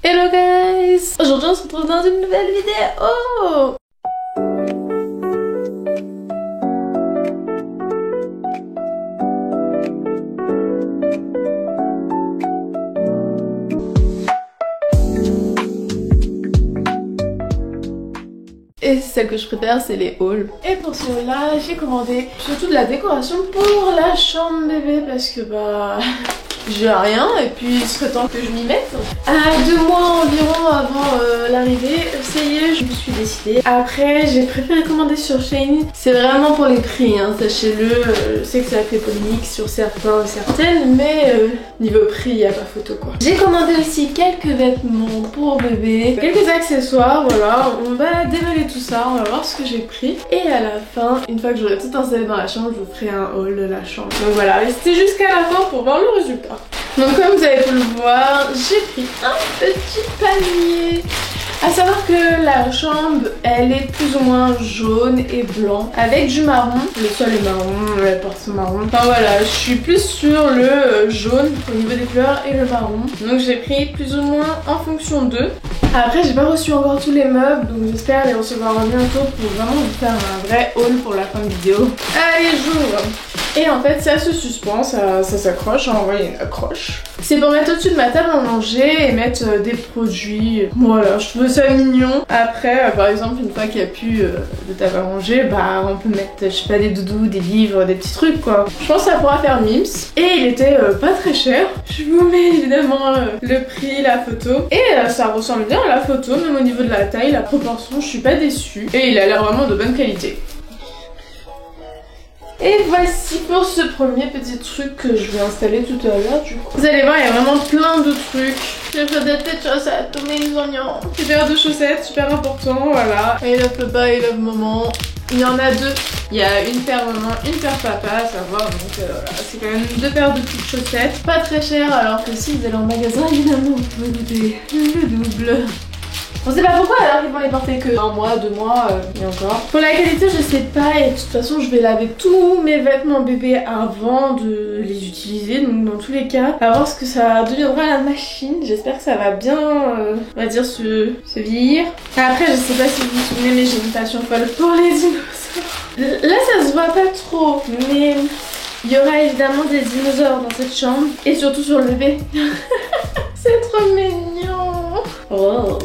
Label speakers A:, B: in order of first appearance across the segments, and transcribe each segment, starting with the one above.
A: Hello guys! Aujourd'hui on se retrouve dans une nouvelle vidéo! Et celle que je préfère, c'est les hauls. Et pour cela, j'ai commandé surtout de la décoration pour la chambre bébé parce que j'ai rien et puis il serait temps que je m'y mette. À 2 mois environ avant l'arrivée, ça y est, je me suis décidée. Après, j'ai préféré commander sur Shein. C'est vraiment pour les prix, hein, sachez-le. Je sais que ça a fait polémique sur certains et certaines, mais niveau prix, il n'y a pas photo quoi. J'ai commandé aussi quelques vêtements pour bébé, quelques accessoires, voilà. On va déballer tout ça, on va voir ce que j'ai pris. Et à la fin, une fois que j'aurai tout installé dans la chambre, je vous ferai un haul de la chambre. Donc voilà, restez jusqu'à la fin pour voir le résultat. Donc comme vous avez pu le voir, j'ai pris un petit panier. À savoir que la chambre, elle est plus ou moins jaune et blanc avec du marron. Le sol est marron, la porte est marron. Enfin voilà, je suis plus sur le jaune au niveau des couleurs et le marron. Donc j'ai pris plus ou moins en fonction d'eux. Après j'ai pas reçu encore tous les meubles, donc j'espère les recevoir bientôt pour vraiment vous faire un vrai haul pour la fin de vidéo. Allez, j'ouvre. Et en fait ça se suspend, ça s'accroche, on va une accroche. C'est pour mettre au-dessus de ma table à manger et mettre des produits. Voilà, je trouve ça mignon. Après, par exemple, une fois qu'il n'y a plus de table à manger, on peut mettre, je sais pas, des doudous, des livres, des petits trucs quoi. Je pense que ça pourra faire mims. Et il était pas très cher. Je vous mets évidemment le prix, la photo. Et ça ressemble bien à la photo, même au niveau de la taille, la proportion, je suis pas déçue. Et il a l'air vraiment de bonne qualité. Et voici pour ce premier petit truc que je vais installer tout à l'heure du coup. Vous allez voir, il y a vraiment plein de trucs. J'ai fait des petites chaussettes, tous mes oignons. Une paire de chaussettes, super important, voilà. I love papa, I love maman. Il y en a deux. Il y a une paire maman, une paire papa, à savoir. Donc voilà, c'est quand même 2 paires de petites chaussettes. Pas très cher, alors que si vous allez en magasin, évidemment, vous pouvez goûter le double. On sait pas pourquoi alors qu'ils vont les porter que 1 mois, 2 mois et encore. Pour la qualité je sais pas et de toute façon je vais laver tous mes vêtements bébé avant de les utiliser. Donc dans tous les cas, à voir ce que ça deviendra la machine. J'espère que ça va bien, on va dire, se vieillir. Après je sais pas si vous vous souvenez mais j'ai une passion folle pour les dinosaures. Là ça se voit pas trop mais il y aura évidemment des dinosaures dans cette chambre et surtout sur le bébé. C'est trop mignon. Oh.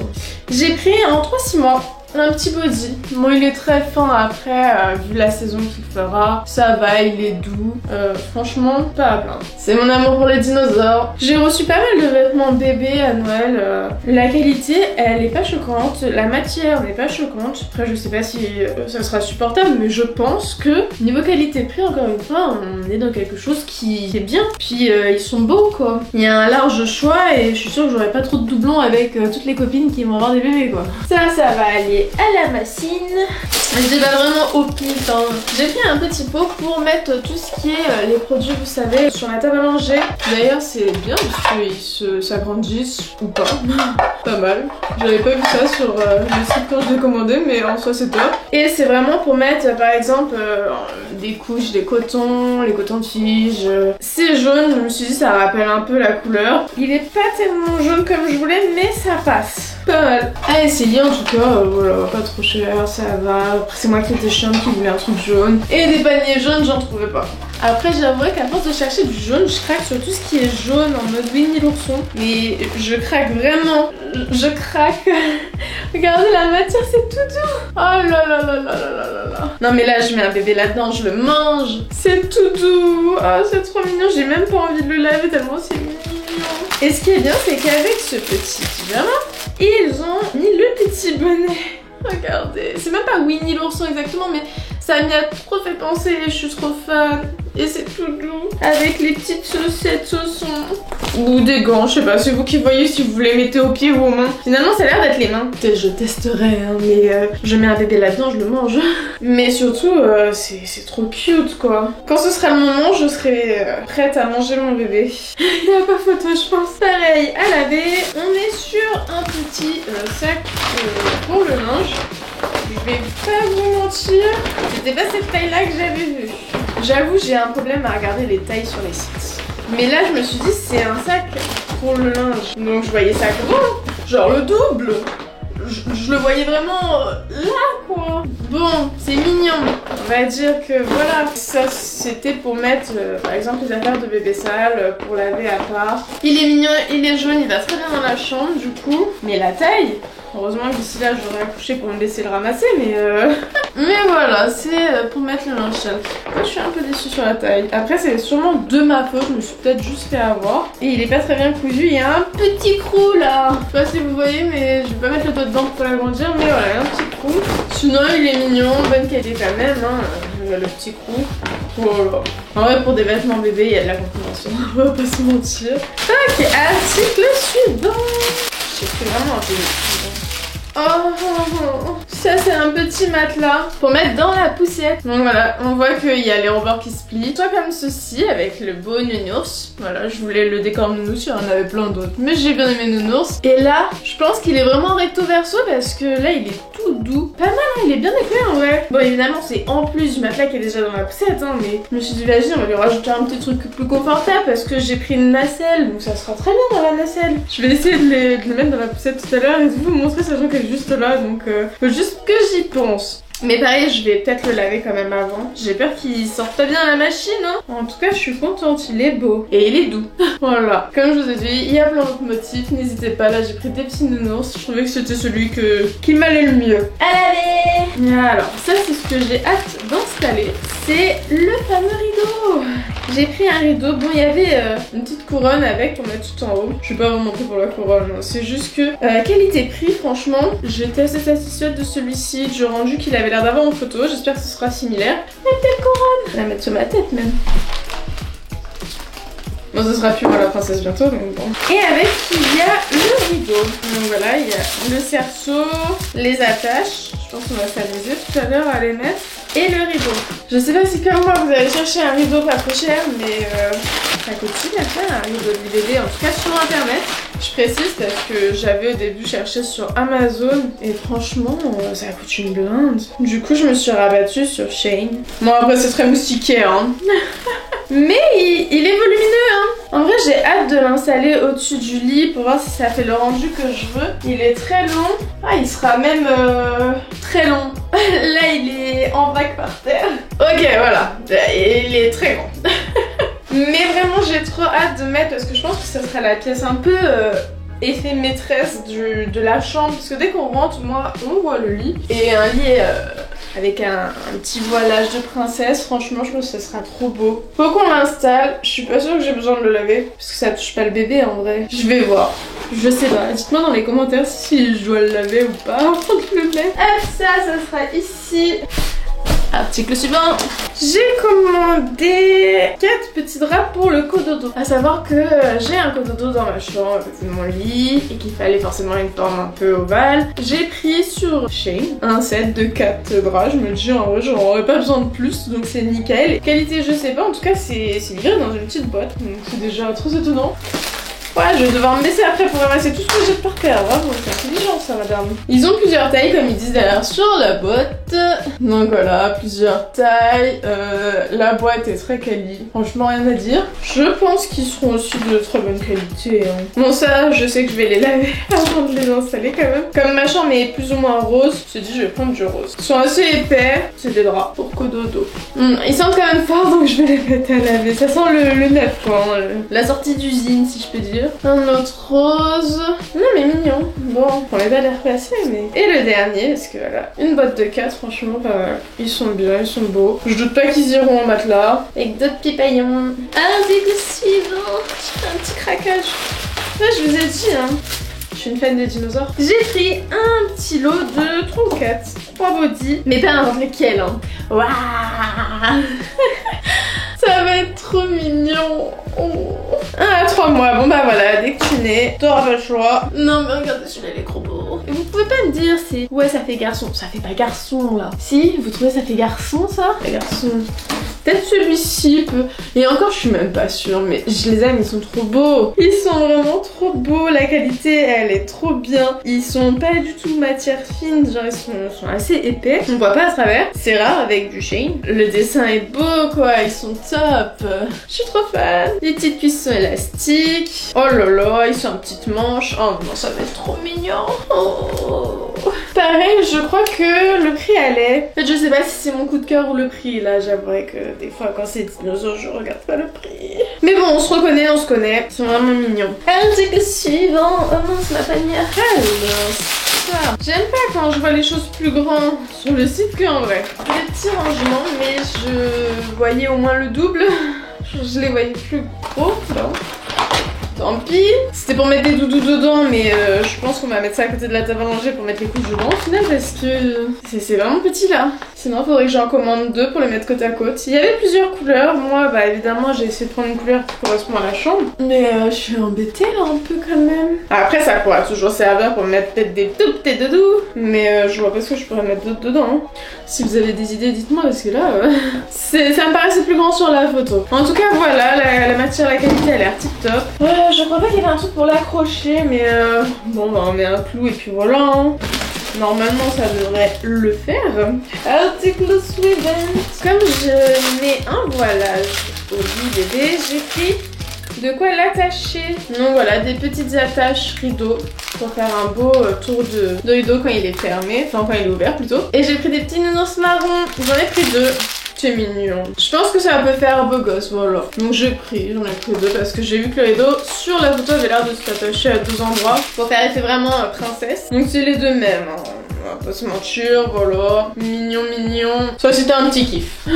A: J'ai pris en 3-6 mois un petit body. Bon, il est très fin après, vu la saison qu'il fera. Ça va, il est doux. Franchement, pas à plaindre. C'est mon amour pour les dinosaures. J'ai reçu pas mal de vêtements bébés à Noël. La qualité, elle est pas choquante. La matière n'est pas choquante. Après, je sais pas si ça sera supportable, mais je pense que niveau qualité-prix, encore une fois, on est dans quelque chose qui est bien. Puis, ils sont beaux, quoi. Il y a un large choix et je suis sûre que j'aurai pas trop de doublons avec toutes les copines qui vont avoir des bébés, quoi. Ça va aller à la machine. Je déballe vraiment au pif, hein. J'ai pris un petit pot pour mettre tout ce qui est les produits, vous savez, sur la table à manger. D'ailleurs c'est bien parce qu'ils s'agrandissent ou pas. Pas mal. J'avais pas vu ça sur le site quand je l'ai commandé, mais en soi c'est top. Et c'est vraiment pour mettre par exemple des couches, des cotons, les cotons-tiges. C'est jaune, je me suis dit ça rappelle un peu la couleur. Il est pas tellement jaune comme je voulais, mais ça passe. Pas mal. À essayer en tout cas, voilà, pas trop cher, ça va. Après c'est moi qui étais chiante qui voulait un truc jaune. Et des paniers jaunes, j'en trouvais pas. Après j'avouerais qu'à force de chercher du jaune, je craque sur tout ce qui est jaune en mode Winnie l'ourson. Mais je craque vraiment. Je craque. Regardez la matière, c'est tout doux. Oh là là là là là là là. Non mais là je mets un bébé là-dedans, je le mange. C'est tout doux. Oh c'est trop mignon, j'ai même pas envie de le laver tellement c'est mignon. Et ce qui est bien c'est qu'avec ce petit pyjama, ils ont mis le petit bonnet. Regardez, c'est même pas Winnie l'ourson exactement, mais ça m'y a trop fait penser, je suis trop fan. Et c'est tout doux, avec les petites chaussettes au son. Ou des gants, je sais pas, c'est vous qui voyez si vous les mettez aux pieds ou aux mains. Finalement ça a l'air d'être les mains. Peut-être je testerai, hein, mais je mets un bébé là-dedans, je le mange. Mais surtout, c'est trop cute quoi. Quand ce sera le moment, je serai prête à manger mon bébé. Il n'y a pas photo je pense. Pareil, à laver, on est sur un petit sac pour le linge. Je vais pas vous mentir, c'était pas cette taille-là que j'avais vue. J'avoue, j'ai un problème à regarder les tailles sur les sites. Mais là, je me suis dit, c'est un sac pour le linge. Donc, je voyais ça gros. genre le double. Je le voyais vraiment là quoi. Bon, c'est mignon. On va dire que voilà. Ça c'était pour mettre par exemple les affaires de bébé sale, pour laver à part. Il est mignon, il est jaune, il va très bien dans la chambre du coup. Mais la taille, heureusement que d'ici là j'aurais accouché pour me laisser le ramasser, mais mais voilà, c'est pour mettre le linge sale. Moi je suis un peu déçue sur la taille. Après c'est sûrement de ma faute, je me suis peut-être juste fait avoir. Et il est pas très bien cousu, il y a un petit crou là. Je sais pas si vous voyez, mais je vais pas mettre le doigt dedans pour l'agrandir, mais voilà, il y a un petit crou. Sinon il est mignon, bonne qualité quand même, hein. Le petit crou. Voilà. En vrai pour des vêtements bébés il y a de la compréhension, on va pas se mentir. Tac, article suivant. J'ai fait vraiment un peu oh, ça c'est un petit matelas pour mettre dans la poussière. Donc voilà, on voit qu'il y a les rebords qui se plient. Soit comme ceci avec le beau nounours. Voilà, je voulais le décor nounours, il y en avait plein d'autres. Mais j'ai bien aimé nounours. Et là, je pense qu'il est vraiment recto verso parce que là il est tout doux. Pas mal, hein, il est bien éclairé en vrai. Bon évidemment c'est en plus du matelas qui est déjà dans la poussette, hein, mais je me suis dit vas-y on va lui rajouter un petit truc plus confortable parce que j'ai pris une nacelle. Donc ça sera très bien dans la nacelle. Je vais essayer de le mettre dans la poussette tout à l'heure et de vous montrer sachant qu'elle est juste là. Donc faut juste que j'y pense. Mais pareil, je vais peut-être le laver quand même avant. J'ai peur qu'il sorte pas bien à la machine, hein. En tout cas, je suis contente, il est beau. Et il est doux. Voilà. Comme je vous ai dit, il y a plein d'autres motifs, n'hésitez pas. Là, j'ai pris des petits nounours. Je trouvais que c'était celui qui m'allait le mieux. À laver. Alors, ça, c'est ce que j'ai hâte d'installer. C'est le fameux rideau. J'ai pris un rideau. Bon, il y avait une petite couronne avec pour mettre tout en haut. Je vais pas vous montrer pour la couronne, hein. C'est juste que qualité-prix, franchement, j'étais assez satisfaite de celui-ci, du rendu qu'il avait l'air d'avoir en photo. J'espère que ce sera similaire. La belle couronne. Je vais la mettre sur ma tête même. Bon, ce sera plus moi la princesse bientôt, donc bon. Et avec, il y a le rideau. Donc voilà, il y a le cerceau, les attaches. Je pense qu'on va s'amuser tout à l'heure à les mettre. Et le rideau. Je sais pas si comme moi vous allez chercher un rideau pas trop cher, mais ça coûte super cher un rideau de DVD, en tout cas sur internet. Je précise parce que j'avais au début cherché sur Amazon et franchement ça coûte une blinde. Du coup je me suis rabattue sur Shein. Bon après c'est très moustiqué hein. Mais il est volumineux hein. En vrai j'ai hâte de l'installer au-dessus du lit pour voir si ça fait le rendu que je veux. Il est très long. Ah il sera même très long. Là il est en vague par terre. Ok voilà. Il est très grand. Mais vraiment j'ai trop hâte de mettre parce que je pense que ça sera la pièce un peu effet maîtresse de la chambre. Parce que dès qu'on rentre, moi on voit le lit. Et un lit avec un petit voilage de princesse, franchement je pense que ça sera trop beau. Faut qu'on l'installe, je suis pas sûre que j'ai besoin de le laver. Parce que ça touche pas le bébé en vrai. Je vais voir. Je sais pas, dites-moi dans les commentaires si je dois le laver ou pas avant de le mettre. Hop ça sera ici. Article suivant. J'ai commandé 4 petits draps pour le cododo. À savoir que j'ai un cododo dans ma chambre à côté de mon lit et qu'il fallait forcément une forme un peu ovale. J'ai pris sur Shein un set de 4 draps. Je me dis en vrai j'en aurais pas besoin de plus donc c'est nickel. Qualité je sais pas, en tout cas c'est livré dans une petite boîte donc c'est déjà très étonnant. Ouais, je vais devoir me baisser après pour ramasser tout ce que j'ai par terre. Bravo, c'est intelligent ça, madame. Ils ont plusieurs tailles, comme ils disent derrière sur la boîte. Donc voilà, plusieurs tailles. La boîte est très quali. Franchement, rien à dire. Je pense qu'ils seront aussi de très bonne qualité. Hein. Bon, ça, je sais que je vais les laver avant de les installer quand même. Comme ma chambre est plus ou moins rose, je me suis dit, je vais prendre du rose. Ils sont assez épais. C'est des draps pour cododo. Ils sentent quand même fort, donc je vais les mettre à laver. Ça sent le neuf, quoi. Hein. La sortie d'usine, si je peux dire. Un autre rose. Non mais mignon. Bon, on les va les repasser mais... Et le dernier, parce que voilà, une boîte de 4, franchement pas mal. Ils sont bien, ils sont beaux. Je doute pas qu'ils iront en matelas. Avec d'autres pipaillons. Article suivant. Je fais un petit craquage. Là je vous ai dit hein. Je suis une fan des dinosaures. J'ai pris un petit lot de 34. 3 body. Mais pas n'importe lequel hein. Waouh. Ça va être trop mignon. Oh. 1 à 3 mois. Bon bah voilà, décliné. T'auras pas le choix. Non mais regardez celui-là, il est trop beau. Et vous pouvez pas me dire c'est... Ouais ça fait garçon. Ça fait pas garçon là. Si, vous trouvez ça fait garçon ça? Garçon. Peut-être celui-ci peut... Et encore, je suis même pas sûre, mais je les aime, ils sont trop beaux. Ils sont vraiment trop beaux, la qualité, elle est trop bien. Ils sont pas du tout matière fine, genre ils sont assez épais. On voit pas à travers. C'est rare avec du Shein. Le dessin est beau, quoi, ils sont top. Je suis trop fan. Les petites cuisses sont élastiques. Oh là là, ils sont en petites manches. Oh non, ça va être trop mignon. Oh. Pareil, je crois que le prix allait. En fait, je sais pas si c'est mon coup de cœur ou le prix. Là, j'avouerais que des fois, quand c'est dinosaures, je regarde pas le prix. Mais bon, on se reconnaît, on se connaît. Ils sont vraiment mignons. Article suivant. Oh non, c'est ma panière. Alors, ça. J'aime pas quand je vois les choses plus grandes sur le site qu'en vrai. Des petits rangements, mais je voyais au moins le double. Je les voyais plus gros, là. Tant pis. C'était pour mettre des doudous dedans, mais je pense qu'on va mettre ça à côté de la table à manger pour mettre les couches dedans au final, parce que c'est vraiment petit là. Sinon, il faudrait que j'en commande 2 pour les mettre côte à côte. Il y avait plusieurs couleurs. Moi, bah évidemment, j'ai essayé de prendre une couleur qui correspond à la chambre. Mais je suis embêtée là un peu quand même. Après, ça pourra toujours servir pour mettre peut-être des tout petits doudous. Mais je vois pas ce que je pourrais mettre d'autre dedans. Hein. Si vous avez des idées, dites-moi, parce que là, ça me paraissait plus grand sur la photo. En tout cas, voilà, la matière, la qualité, elle a l'air tip top. Je crois pas qu'il y avait un truc pour l'accrocher, mais bon, bah on met un clou et puis voilà. Hein. Normalement, ça devrait le faire. Article suivant. Comme je mets un voilage au lit bébé, j'ai pris de quoi l'attacher. Donc voilà, des petites attaches rideaux pour faire un beau tour de rideau quand il est fermé, enfin quand il est ouvert plutôt. Et j'ai pris des petits nounours marrons. J'en ai pris 2. C'est mignon. Je pense que ça peut faire beau gosse, voilà. Donc j'en ai pris 2 parce que j'ai vu que le rideau sur la photo avait l'air de s'attacher à 2 endroits pour faire effet vraiment princesse. Donc c'est les 2 mêmes. Hein. On va pas se mentir, voilà. Mignon, mignon. Ça c'était un petit kiff.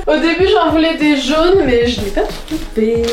A: Au début j'en voulais des jaunes, mais je l'ai pas trouvé.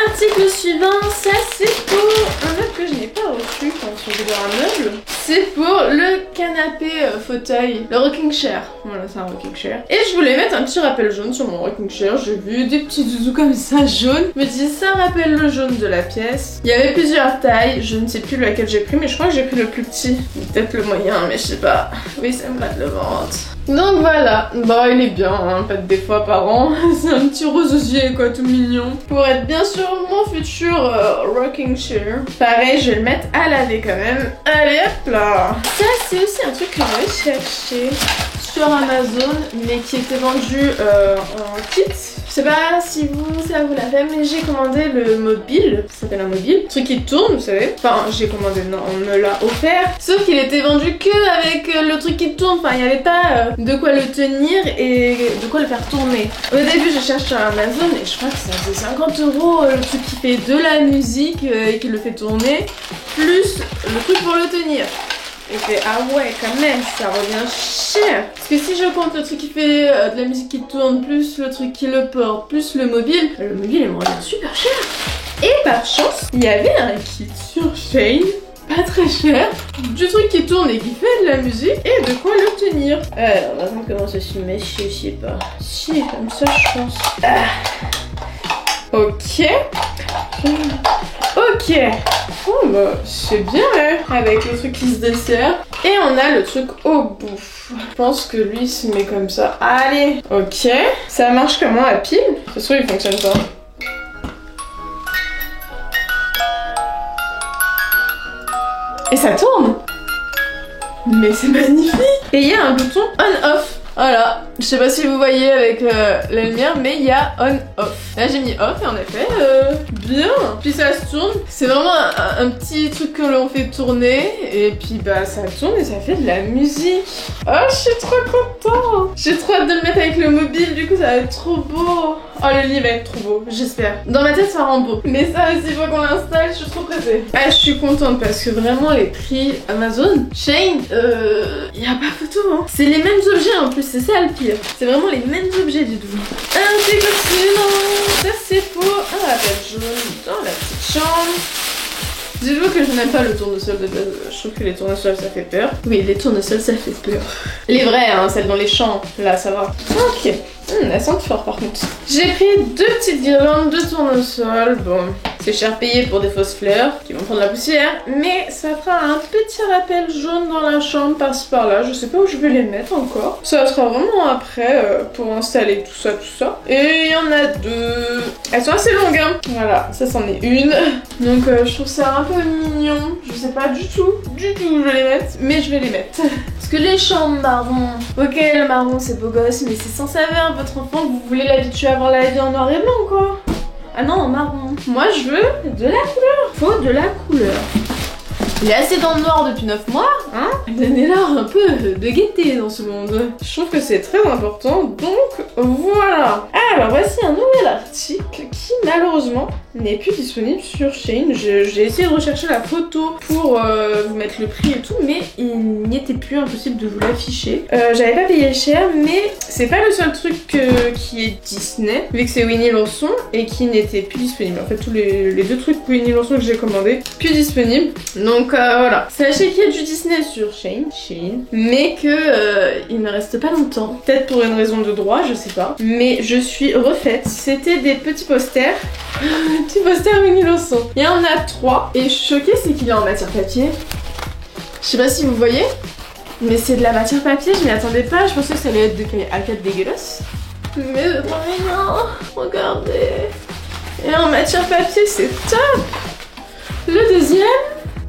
A: Article suivant, ça c'est pour un meuble que je n'ai pas reçu quand je vais voir un meuble. C'est pour le canapé fauteuil, le rocking chair. Voilà, c'est un rocking chair. Et je voulais mettre un petit rappel jaune sur mon rocking chair. J'ai vu des petits doudous comme ça jaunes. Je me dis ça rappelle le jaune de la pièce. Il y avait plusieurs tailles, je ne sais plus laquelle j'ai pris, mais je crois que j'ai pris le plus petit. Peut-être le moyen, mais je sais pas. Oui, ça me gratte le ventre. Donc voilà, bah il est bien, hein, pas de des fois par an. C'est un petit rosier quoi, tout mignon. Pour être bien sûr mon futur rocking chair. Pareil, je vais le mettre à laver quand même. Allez hop là. Ça c'est aussi un truc que j'avais cherché sur Amazon, mais qui était vendu en kit. Je sais pas si ça vous l'a fait, mais j'ai commandé le mobile, ça s'appelle un mobile, le truc qui tourne, vous savez. Enfin, j'ai commandé, non, on me l'a offert. Sauf qu'il était vendu que avec le truc qui tourne, enfin, il n'y avait pas de quoi le tenir et de quoi le faire tourner. Au début, je cherche sur Amazon et je crois que ça faisait 50 € le truc qui fait de la musique et qui le fait tourner, plus le truc pour le tenir. Et fait ah ouais quand même ça revient cher. Parce que si je compte le truc qui fait de la musique qui tourne, plus le truc qui le porte, plus le mobile il me revient super cher. Et par chance il y avait un kit sur Shein, pas très cher, du truc qui tourne et qui fait de la musique et de quoi le tenir. Alors on va voir comment ça se met, je sais pas. Si comme ça je pense. Ok. Ok. Oh bah c'est bien hein, avec le truc qui se dessert. Et on a le truc au bout. Je pense que lui il se met comme ça. Allez. Ok. Ça marche comment à pile? De toute façon il fonctionne pas. Et ça tourne. Mais c'est magnifique. Et il y a un bouton on-off. Voilà, je sais pas si vous voyez avec la lumière, mais il y a on-off. Là j'ai mis off et en effet, bien. Puis ça se tourne, c'est vraiment un petit truc que l'on fait tourner. Et puis bah ça tourne et ça fait de la musique. Oh je suis trop contente. J'ai trop hâte de le mettre avec le mobile, du coup ça va être trop beau. Oh le lit va être trop beau, j'espère. Dans ma tête ça rend beau. Mais ça aussi faut qu'on l'installe, je suis trop pressée. Ah je suis contente parce que vraiment les prix Amazon, Shein, y a pas photo hein. C'est les mêmes objets en plus, c'est ça le pire. C'est vraiment les mêmes objets du tout. Un petit costume, ça c'est pour un rappel jaune dans la petite chambre. Dites-vous que je n'aime pas le tournesol de base, je trouve que les tournesols ça fait peur. Oui, les tournesols ça fait peur. Les vrais, hein, celles dans les champs, là ça va. Ok, elles sentent fort par contre. J'ai pris 2 petites guirlandes de tournesol, bon, C'est cher payé pour des fausses fleurs qui vont prendre la poussière, mais ça fera un petit rappel jaune dans la chambre par-ci par-là. Je sais pas où je vais les mettre encore. Ça sera vraiment après pour installer tout ça. Et il y en a deux. Elles sont assez longues, hein. Voilà, ça c'en est une. Donc je trouve ça un peu mignon. Je sais pas du tout où je vais les mettre, mais je vais les mettre. Parce que les chambres marron, ok, le marron c'est beau gosse, mais c'est sans saveur. Votre enfant, vous voulez l'habituer à avoir la vie en noir et blanc, quoi. Ah non, en marron. Moi je veux de la couleur. Faut de la couleur. Il est assez dans le noir depuis 9 mois, hein. Donnez-leur un peu de gaieté dans ce monde. Je trouve que c'est très important, donc voilà. Alors voici un nouvel article qui malheureusement n'est plus disponible sur Shein. J'ai essayé de rechercher la photo pour vous mettre le prix et tout, mais il n'était plus, impossible de vous l'afficher. J'avais pas payé cher, mais c'est pas le seul truc qui est Disney, vu que c'est Winnie l'ourson et qui n'était plus disponible. En fait, tous les deux trucs Winnie l'ourson que j'ai commandé, plus disponibles. Donc voilà. Sachez qu'il y a du Disney sur Shein, mais que il ne reste pas longtemps. Peut-être pour une raison de droit, je sais pas. Mais je suis refaite. C'était des petits posters. Petit poster Winnie l'ourson. Il y en a 3. Et je suis choquée, c'est qu'il est en matière papier. Je sais pas si vous voyez, mais c'est de la matière papier. Je m'y attendais pas. Je pensais que ça allait être de A4 dégueulasse. Mais c'est trop mignon. Regardez. Et en matière papier, c'est top. Le deuxième.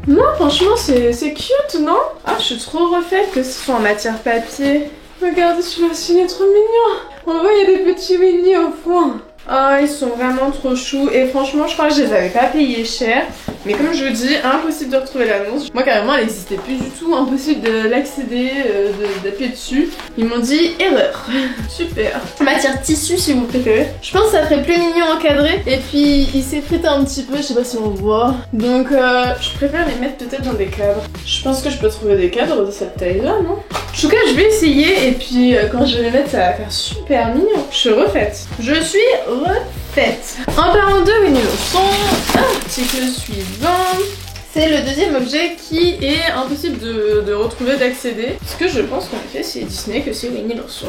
A: Non, franchement, c'est cute, non? Ah, je suis trop refaite que ce soit en matière papier. Regardez celui-ci, il est trop mignon. On voit, il y a des petits Winnie au fond. Ah, ils sont vraiment trop choux. Et franchement, je crois que je les avais pas payés cher. Mais comme je vous dis, impossible de retrouver l'annonce. Moi, carrément, elle n'existait plus du tout. Impossible de l'accéder, d'appuyer dessus. Ils m'ont dit erreur. Super. Matière tissu, si vous préférez. Je pense que ça ferait plus mignon encadré. Et puis, il s'effrite un petit peu. Je sais pas si on voit. Donc, je préfère les mettre peut-être dans des cadres. Je pense que je peux trouver des cadres de cette taille-là, non? En tout cas, je vais essayer. Et puis, quand je vais les mettre, ça va faire super mignon. Je suis refaite. Je suis refaite. En parlant de Winnie l'ourson, article suivant. C'est le deuxième objet qui est impossible de retrouver, d'accéder. Parce que je pense qu'en effet, c'est Disney que c'est Winnie l'ourson.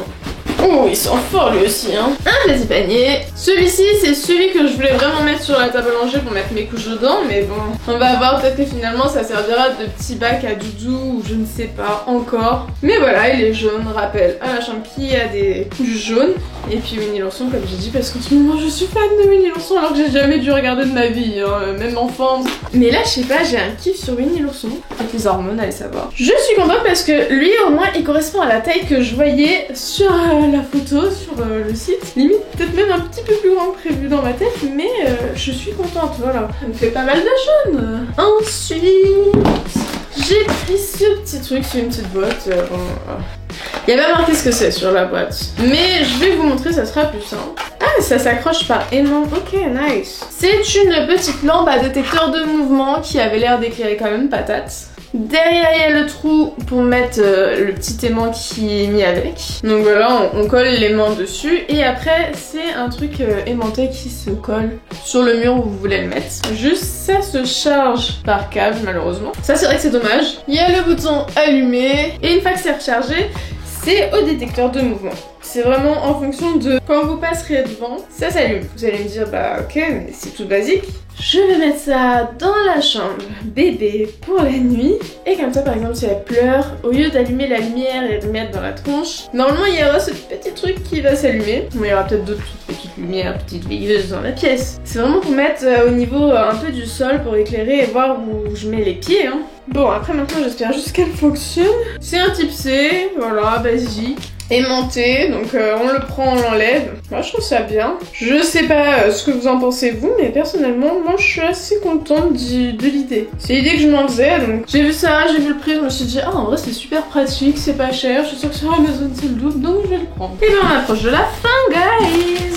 A: Oh, il sent fort lui aussi, hein. Un petit panier. Celui-ci, c'est celui que je voulais vraiment mettre sur la table à manger pour mettre mes couches dedans. Mais bon, on va voir, peut-être que finalement ça servira de petit bac à doudou ou je ne sais pas encore. Mais voilà, il est jaune, rappel à la chambre qui a des couches jaunes. Et puis Winnie l'ourson, comme j'ai dit, parce qu'en ce moment je suis fan de Winnie l'ourson alors que j'ai jamais dû regarder de ma vie, hein, même enfant. Mais là, je sais pas, j'ai un kiff sur Winnie l'ourson. Avec les hormones, allez savoir. Je suis contente parce que lui, au moins, il correspond à la taille que je voyais sur la photo, sur le site. Limite, peut-être même un petit peu plus grand que prévu dans ma tête, mais je suis contente, voilà. Ça me fait pas mal de jaune. Ensuite, j'ai pris ce petit truc sur une petite boîte. Il n'y a pas marqué ce que c'est sur la boîte. Mais je vais vous montrer, ça sera plus simple. Ah, ça s'accroche par aimant. Ok, nice. C'est une petite lampe à détecteur de mouvement qui avait l'air d'éclairer quand même patate. Derrière, il y a le trou pour mettre le petit aimant qui est mis avec. Donc voilà, on colle l'aimant dessus. Et après, c'est un truc aimanté qui se colle sur le mur où vous voulez le mettre. Juste, ça se charge par câble, malheureusement. Ça, c'est vrai que c'est dommage. Il y a le bouton allumé. Et une fois que c'est rechargé, c'est au détecteur de mouvement. C'est vraiment en fonction de quand vous passerez devant, ça s'allume. Vous allez me dire, bah ok, mais c'est tout basique. Je vais mettre ça dans la chambre bébé pour la nuit. Et comme ça, par exemple, si elle pleure, au lieu d'allumer la lumière et de mettre dans la tronche, normalement, il y aura ce petit truc qui va s'allumer. Bon, il y aura peut-être d'autres petites lumières, petites veilleuses dans la pièce. C'est vraiment pour mettre au niveau un peu du sol pour éclairer et voir où je mets les pieds, hein. Bon, après maintenant, j'espère juste qu'elle fonctionne. C'est un type C, voilà, basique. Aimanté, donc on le prend, on l'enlève. Moi je trouve ça bien. Je sais pas ce que vous en pensez vous, mais personnellement moi je suis assez contente de l'idée. C'est l'idée que je m'en faisais, donc j'ai vu ça, j'ai vu le prix, je me suis dit ah en vrai c'est super pratique, c'est pas cher, je suis sûre que sur Amazon c'est le double, donc je vais le prendre. Et ben on approche de la fin guys.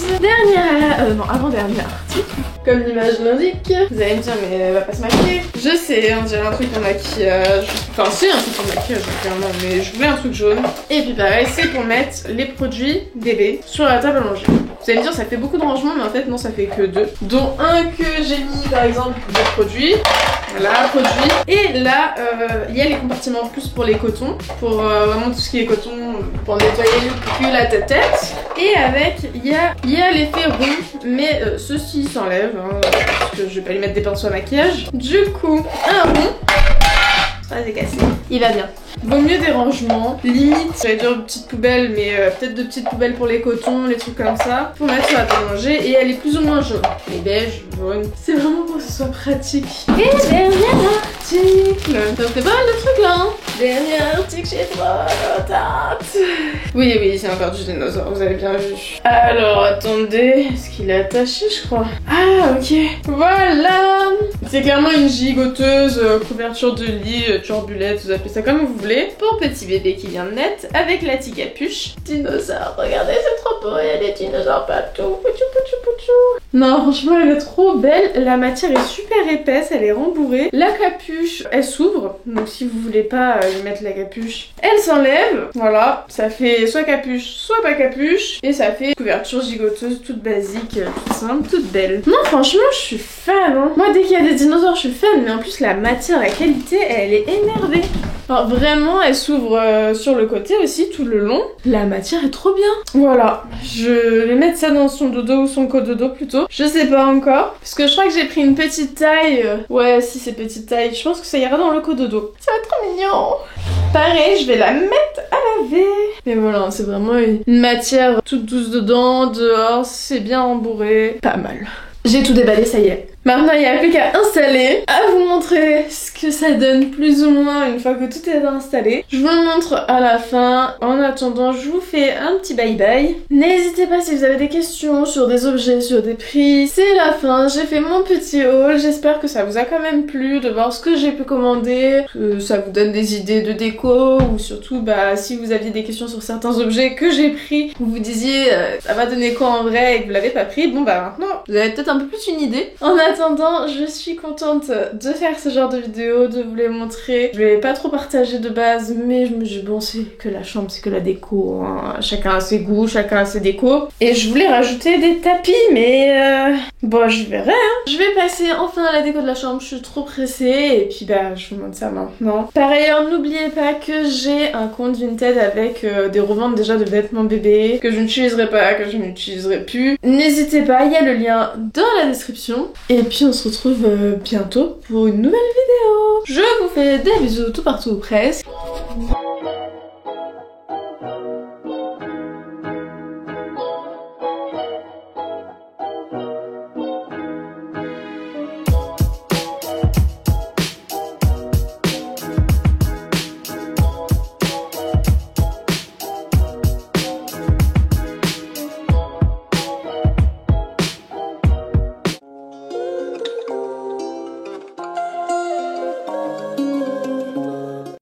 A: Non avant-dernier article. Comme l'image l'indique, vous allez me dire mais elle va pas se maquiller. Je sais, on dirait un truc en maquillage. Enfin c'est un truc en maquillage clairement, mais je voulais un truc jaune. Et puis pareil, c'est pour mettre les produits bébés sur la table à manger. Vous allez me dire ça fait beaucoup de rangements, mais en fait non, ça fait que 2. Dont un que j'ai mis par exemple des produits. Voilà, produit. Et là, il y a les compartiments plus pour les cotons, pour vraiment tout ce qui est coton, pour nettoyer le cul, la tête. Et avec, il y a l'effet rond, mais ceci s'enlève, hein, parce que je vais pas lui mettre des pinceaux à maquillage. Du coup, un rond. Ah, c'est cassé. Il va bien. Vaut mieux des rangements. Limite, j'allais dire une petite poubelle, mais peut-être de petites poubelles pour les cotons, les trucs comme ça. Pour mettre sur la table à manger. Et elle est plus ou moins jaune. Les beiges, jaune. C'est vraiment pour que ce soit pratique. Et dernier article. Ça fait pas mal de trucs là, hein. Dernier article chez toi, tante. Oui, c'est encore du dinosaure, vous avez bien vu. Alors, attendez. Est-ce qu'il est attaché, je crois? Ah, ok. Voilà. C'est clairement une gigoteuse, couverture de lit, turbulette, vous appelez ça comme vous voulez. Pour petit bébé qui vient de naître, avec la petite capuche. Dinosaure, regardez, c'est trop beau, il y a des dinosaures partout. Non, franchement, elle est trop belle. La matière est super épaisse, elle est rembourrée. La capuche, elle s'ouvre. Donc si vous voulez pas lui mettre la capuche, elle s'enlève. Voilà, ça fait soit capuche, soit pas capuche. Et ça fait couverture gigoteuse, toute basique, toute simple, toute belle. Non, franchement, je suis fan. Hein. Moi, dès qu'il y a des dinosaures, je suis fan. Mais en plus, la matière, la qualité, elle est énervée. Alors vraiment, elle s'ouvre sur le côté aussi, tout le long. La matière est trop bien. Voilà, je vais mettre ça dans son dodo ou son cododo plutôt. Je sais pas encore. Parce que je crois que j'ai pris une petite taille. Ouais, si c'est petite taille, je pense que ça ira dans le cododo. Ça va être trop mignon. Pareil, je vais la mettre à laver. Mais voilà, c'est vraiment une matière toute douce dedans. Dehors, c'est bien rembourré. Pas mal. J'ai tout déballé, ça y est. Maintenant, il n'y a plus qu'à installer, à vous montrer ce que ça donne plus ou moins une fois que tout est installé. Je vous le montre à la fin. En attendant, je vous fais un petit bye bye. N'hésitez pas si vous avez des questions sur des objets, sur des prix. C'est la fin, j'ai fait mon petit haul. J'espère que ça vous a quand même plu de voir ce que j'ai pu commander, que ça vous donne des idées de déco, ou surtout si vous aviez des questions sur certains objets que j'ai pris, vous vous disiez ça va donner quoi en vrai et que vous l'avez pas pris, bon maintenant vous avez peut-être un peu plus une idée. En attendant, je suis contente de faire ce genre de vidéo, de vous les montrer. Je vais pas trop partager de base, mais je me dis bon, c'est que la chambre, c'est que la déco, hein. Chacun a ses goûts, chacun a ses décos. Et je voulais rajouter des tapis, mais bon, je verrai, hein. Je vais passer enfin à la déco de la chambre, je suis trop pressée, et puis je vous montre ça maintenant. Par ailleurs, n'oubliez pas que j'ai un compte Vinted avec des reventes déjà de vêtements bébés, que je n'utiliserai pas, que je n'utiliserai plus. N'hésitez pas, il y a le lien dans la description. Et puis on se retrouve bientôt pour une nouvelle vidéo. Je vous fais des bisous tout partout ou presque.